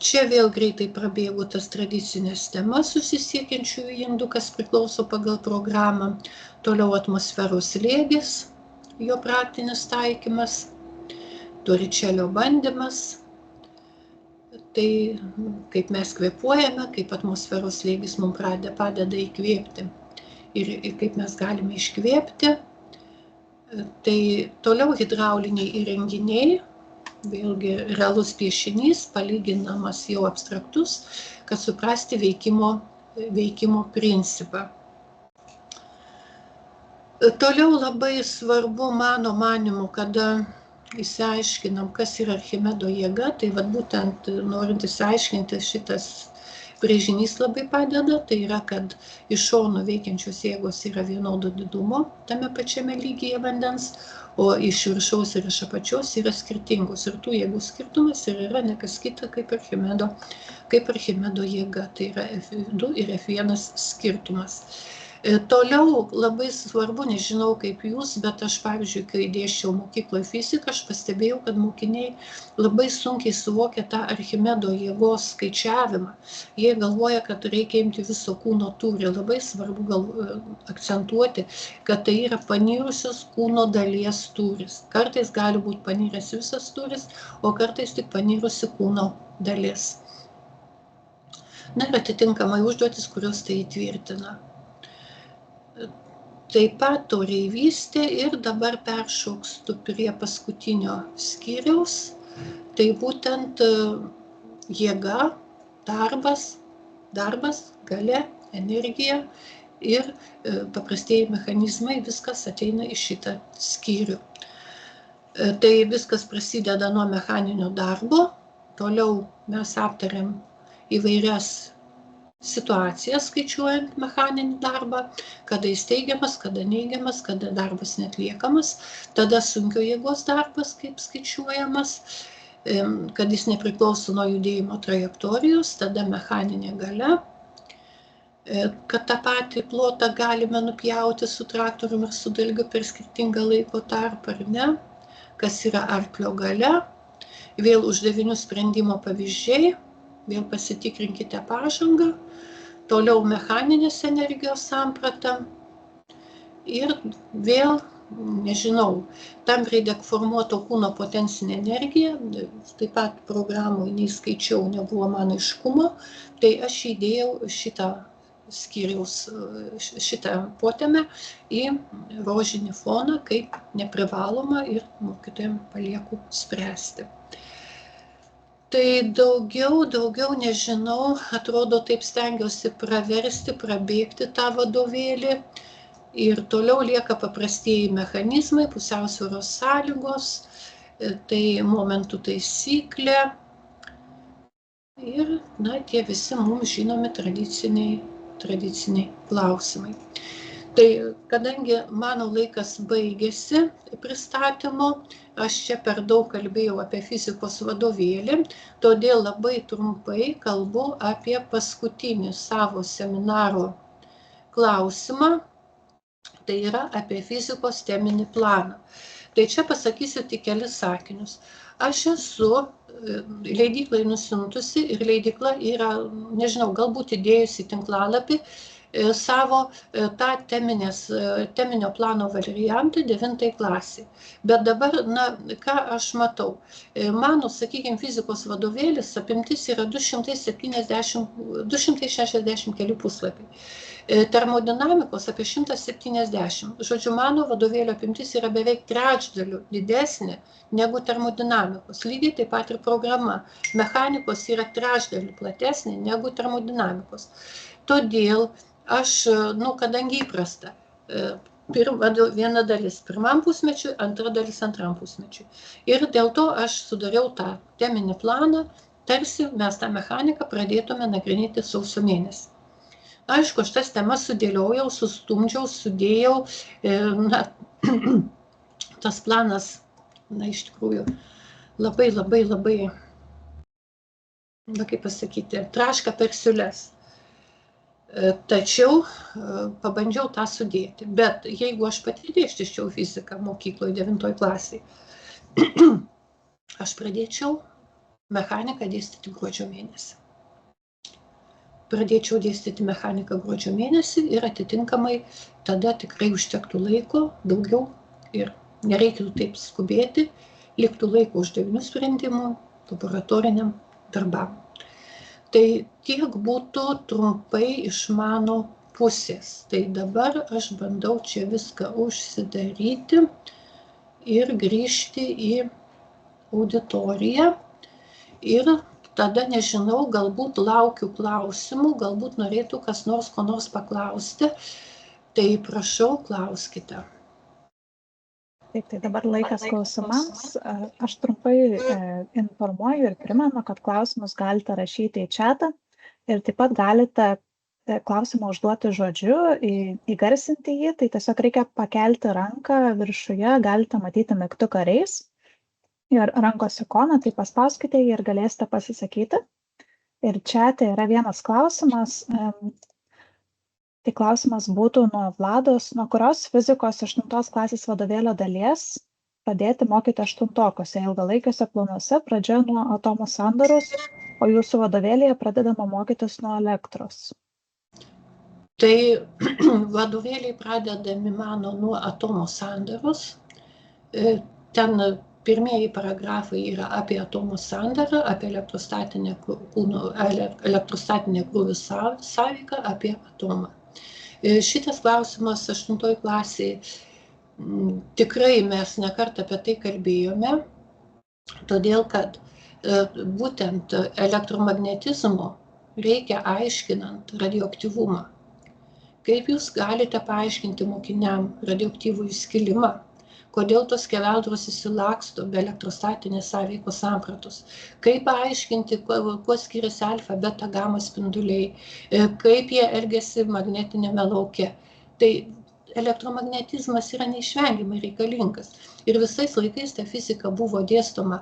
Čia vėl greitai prabėgu tas tradicinės temas susisiekiančiųjų indų, kas priklauso pagal programą. Toliau atmosferos slėgis, jo praktinis taikymas, Toričelio bandymas. Tai kaip mes kvėpuojame, kaip atmosferos slėgis mums padeda įkvėpti ir kaip mes galime iškvėpti. Tai toliau hidrauliniai įrenginiai. Vėlgi realus piešinys, palyginamas jau abstraktus, kad suprasti veikimo principą. Toliau labai svarbu mano manymu, kada išsiaiškinam, kas yra Archimedo jėga, tai vat būtent norint išsiaiškinti šitas brėžinys labai padeda, tai yra, kad iš šono veikiančios jėgos yra vienodo didumo tame pačiame lygyje vandens, o iš viršaus ir iš apačios yra skirtingos. Ir tų jėgų skirtumas ir yra ne kas kita kaip Archimedo jėga, tai yra F2 ir F1 skirtumas. Toliau labai svarbu, nežinau kaip jūs, bet aš, pavyzdžiui, kai dėsčiau mokykloje fiziką, aš pastebėjau, kad mokiniai labai sunkiai suvokia tą Archimedo jėgos skaičiavimą. Jie galvoja, kad reikia imti viso kūno tūrį. Labai svarbu akcentuoti, kad tai yra panyrusios kūno dalies tūris. Kartais gali būti panyręs visas tūris, o kartais tik panyrusi kūno dalis. Na ir atitinkamai užduotis, kurios tai įtvirtina. Taip pat toreivystė ir dabar peršokstu prie paskutinio skyriaus. Tai būtent jėga, darbas, galia, energija ir paprastieji mechanizmai, viskas ateina į šitą skyrių. Tai viskas prasideda nuo mechaninio darbo, toliau mes aptariam įvairias situacijas skaičiuojant mechaninį darbą, kada jis teigiamas, kada neigiamas, kada darbas netliekamas, tada sunkio jėgos darbas, kaip skaičiuojamas, kad jis nepriklauso nuo judėjimo trajektorijos, tada mechaninė galia, kad tą patį plotą galime nupjauti su traktoriumi ir su dalgiu per skirtingą laiko tarpą, ar ne, kas yra arklio galia, vėl uždavinių sprendimo pavyzdžiai, vėl pasitikrinkite pažangą, toliau mechaninės energijos samprata ir vėl, nežinau, tampriai deformuoto kūno potencinė energija, taip pat programų neįskaičiau, nebuvo mano aiškumo, tai aš įdėjau šitą potemę į rožinį foną kaip neprivalomą ir mokytojams palieku spręsti. Tai daugiau nežinau, atrodo taip stengiausi praversti, prabėgti tą vadovėlį ir toliau lieka paprastieji mechanizmai, pusiausvyros sąlygos, tai momentų taisyklė ir, na, tie visi mums žinomi tradiciniai klausimai. Tai kadangi mano laikas baigėsi pristatymo, aš čia per daug kalbėjau apie fizikos vadovėlį, todėl labai trumpai kalbu apie paskutinį savo seminaro klausimą, tai yra apie fizikos teminį planą. Tai čia pasakysiu tik kelis sakinius. Aš esu leidyklai nusiuntusi ir leidykla yra, nežinau, galbūt įdėjusi tinklalapį savo tą teminio plano variantą 9 klasiai. Bet dabar, na, ką aš matau? Mano, sakykime, fizikos vadovėlis apimtis yra 260 keli puslapiai. Termodinamikos apie 170. Žodžiu, mano vadovėlio apimtis yra beveik trečdaliu didesnė negu termodinamikos. Lygiai taip pat ir programa. Mechanikos yra trečdaliu platesnė negu termodinamikos. Todėl aš, kadangi įprasta, viena dalis pirmam pusmečiui, antra dalis antram pusmečiui. Ir dėl to aš sudariau tą teminį planą, tarsi mes tą mechaniką pradėtume nagrinėti sausio mėnesį. Aišku, aš tas temas sudėliojau, sustumdžiau, sudėjau, tas planas, iš tikrųjų, labai, kaip pasakyti, traška per siūles. Tačiau pabandžiau tą sudėti. Bet jeigu aš pati dėstyčiau fiziką mokykloje 9 klasiai, aš pradėčiau mechaniką dėstyti gruodžio mėnesį. Pradėčiau dėstyti mechaniką gruodžio mėnesį ir atitinkamai tada tikrai užtektų laiko daugiau ir nereikėtų taip skubėti, liktų laiko uždavinių sprendimų, laboratoriniam darbam. Tai tiek būtų trumpai iš mano pusės. Tai dabar aš bandau čia viską užsidaryti ir grįžti į auditoriją. Ir tada nežinau, galbūt laukiu klausimų, galbūt norėtų kas nors ko nors paklausti. Tai prašau, klauskite. Taip, tai dabar laikas klausimams. Aš trumpai informuoju ir primenu, kad klausimus galite rašyti į chatą ir taip pat galite klausimą užduoti žodžiu, įgarsinti jį, tai tiesiog reikia pakelti ranką viršuje, galite matyti mygtuką raise ir rankos ikoną, tai paspauskite jį ir galėsite pasisakyti. Ir chat'e yra vienas klausimas. Tai klausimas būtų nuo Vlados, nuo kurios fizikos 8 klasės vadovėlio dalies pradėti mokyti 8-okose ilgalaikiuose planuose, pradžia nuo atomų sandaros, o jūsų vadovėlėje pradedama mokytis nuo elektros. Tai vadovėliai pradedami mano nuo atomų sandaros. Ten pirmieji paragrafai yra apie atomų sandarą, apie elektrostatinę krūvių sąveiką, apie atomą. Šitas klausimas 8 klasėje tikrai mes nekart apie tai kalbėjome, todėl kad būtent elektromagnetizmo reikia aiškinant radioaktyvumą. Kaip jūs galite paaiškinti mokiniam radioaktyvų įskilimą? Kodėl tos skeveldros įsilaksto be elektrostatinės sąveikos sampratos? Kaip paaiškinti, kuo skiriasi alfa, beta, gama spinduliai, kaip jie elgiasi magnetinėme lauke. Tai elektromagnetizmas yra neišvengiamai reikalingas. Ir visais laikais ta fizika buvo dėstoma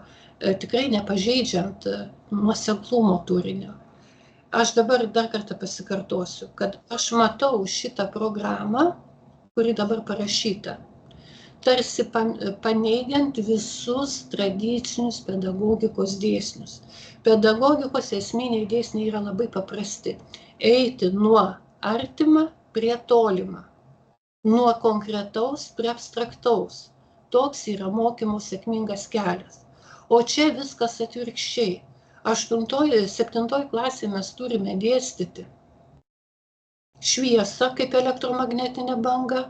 tikrai nepažeidžiant nuoseklumo turinio. Aš dabar dar kartą pasikartosiu, kad aš matau šitą programą, kuri dabar parašyta, tarsi paneigiant visus tradicinius pedagogikos dėsnius. Pedagogikos esminiai dėsniai yra labai paprasti. Eiti nuo artima prie tolima, nuo konkretaus prie abstraktaus. Toks yra mokymo sėkmingas kelias. O čia viskas atvirkščiai. 7 klasėje mes turime dėstyti šviesą kaip elektromagnetinę bangą.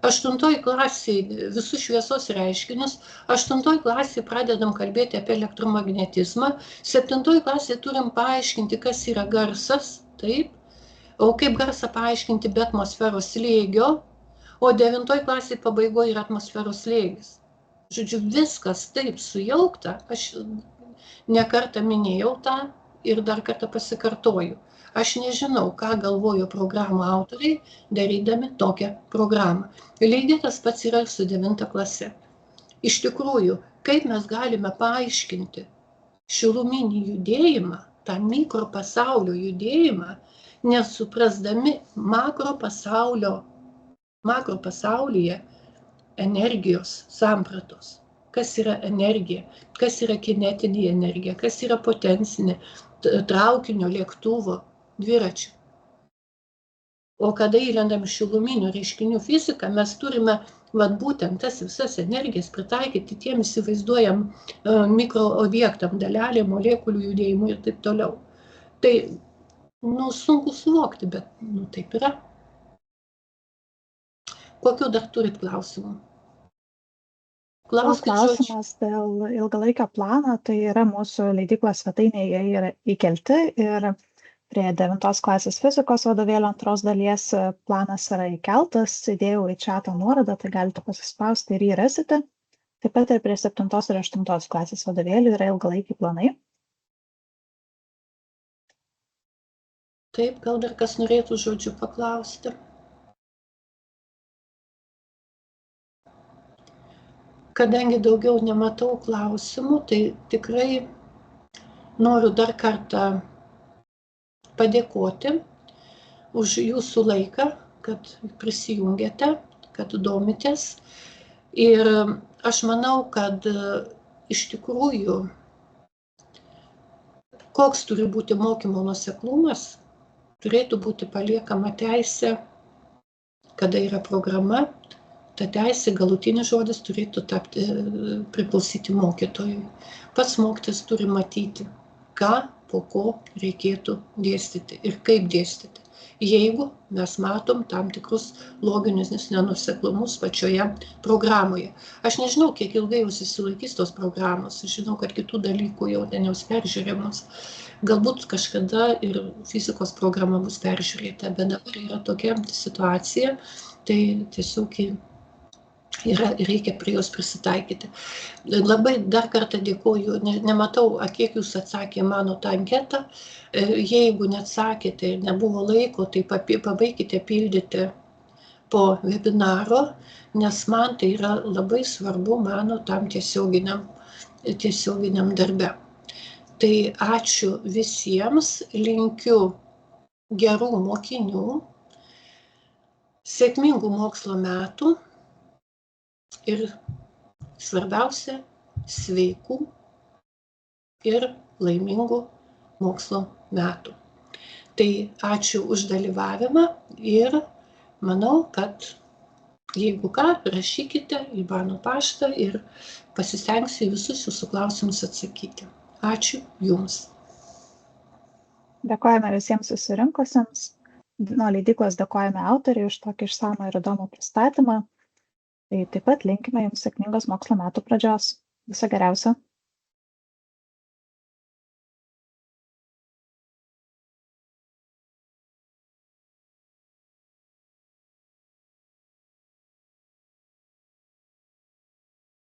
8 klasėje visus šviesos reiškinius, 8 klasėje pradedam kalbėti apie elektromagnetizmą, 7 klasėje turim paaiškinti, kas yra garsas, taip, o kaip garsą paaiškinti be atmosferos slėgio, o 9 klasėje pabaigoje yra atmosferos slėgis. Žodžiu, viskas taip sujaukta, aš nekartą minėjau tą ir dar kartą pasikartoju. Aš nežinau, ką galvojo programų autoriai, darydami tokią programą. Lygiai tas pats yra su 9 klase. Iš tikrųjų, kaip mes galime paaiškinti šiluminį judėjimą, tą mikropasaulio judėjimą, nesuprasdami makropasaulyje energijos sampratos. Kas yra energija, kas yra kinetinė energija, kas yra potencinė, traukinio, lėktuvo, dviračių. O kada įlendam šiluminių reiškinių fiziką, mes turime būtent tas visas energijas pritaikyti tiem įsivaizduojam mikroobjektam, dalelėm, molekulių judėjimui ir taip toliau. Tai, sunku suvokti, bet, taip yra. Kokių dar turit klausimų? Klausimas dėl ilgalaikio plano, tai yra mūsų leidyklos svetainėje yra įkelti ir Prie 9 klasės fizikos vadovėlio 2 dalies planas yra įkeltas, įdėjau į chatą nuorodą, tai galite pasispausti ir jį rasite. Taip pat ir prie 7 ir 8 klasės vadovėlių yra ilgalaikiai planai. Taip, gal dar kas norėtų žodžiu paklausti? Kadangi daugiau nematau klausimų, tai tikrai noriu dar kartą padėkoti už jūsų laiką, kad prisijungėte, kad domitės. Ir aš manau, kad iš tikrųjų, koks turi būti mokymo nuoseklumas, turėtų būti paliekama teisė, kada yra programa, ta teisė, galutinis žodis turėtų priklausyti mokytojui. Pats mokytojas turi matyti, ką, po ko reikėtų dėstyti ir kaip dėstyti. Jeigu mes matom tam tikrus loginius nenuoseklumus pačioje programoje. Aš nežinau, kiek ilgai jūs išsilaikys tos programos, aš žinau, kad kitų dalykų jau ten jos peržiūrimos. Galbūt kažkada ir fizikos programa bus peržiūrėta, bet dabar yra tokia situacija, tai tiesiog reikia prie jos prisitaikyti. Labai dar kartą dėkoju, nematau, kiek jūs atsakė mano tą anketą. Jeigu neatsakėte ir nebuvo laiko, tai pabaikite pildyti po webinaro, nes man tai yra labai svarbu mano tam tiesioginiam darbe. Tai ačiū visiems, linkiu gerų mokinių, sėkmingų mokslo metų ir svarbiausia, sveikų ir laimingų mokslo metų. Tai ačiū už dalyvavimą ir manau, kad jeigu ką, rašykite į mano paštą ir pasistengsiu visus jūsų klausimus atsakyti. Ačiū Jums. Dėkojame visiems susirinkusiems. Nuo leidyklos dėkojame autoriai už tokį išsamų ir įdomų pristatymą. Tai taip pat linkime Jums sėkmingos mokslo metų pradžios. Viso geriausio.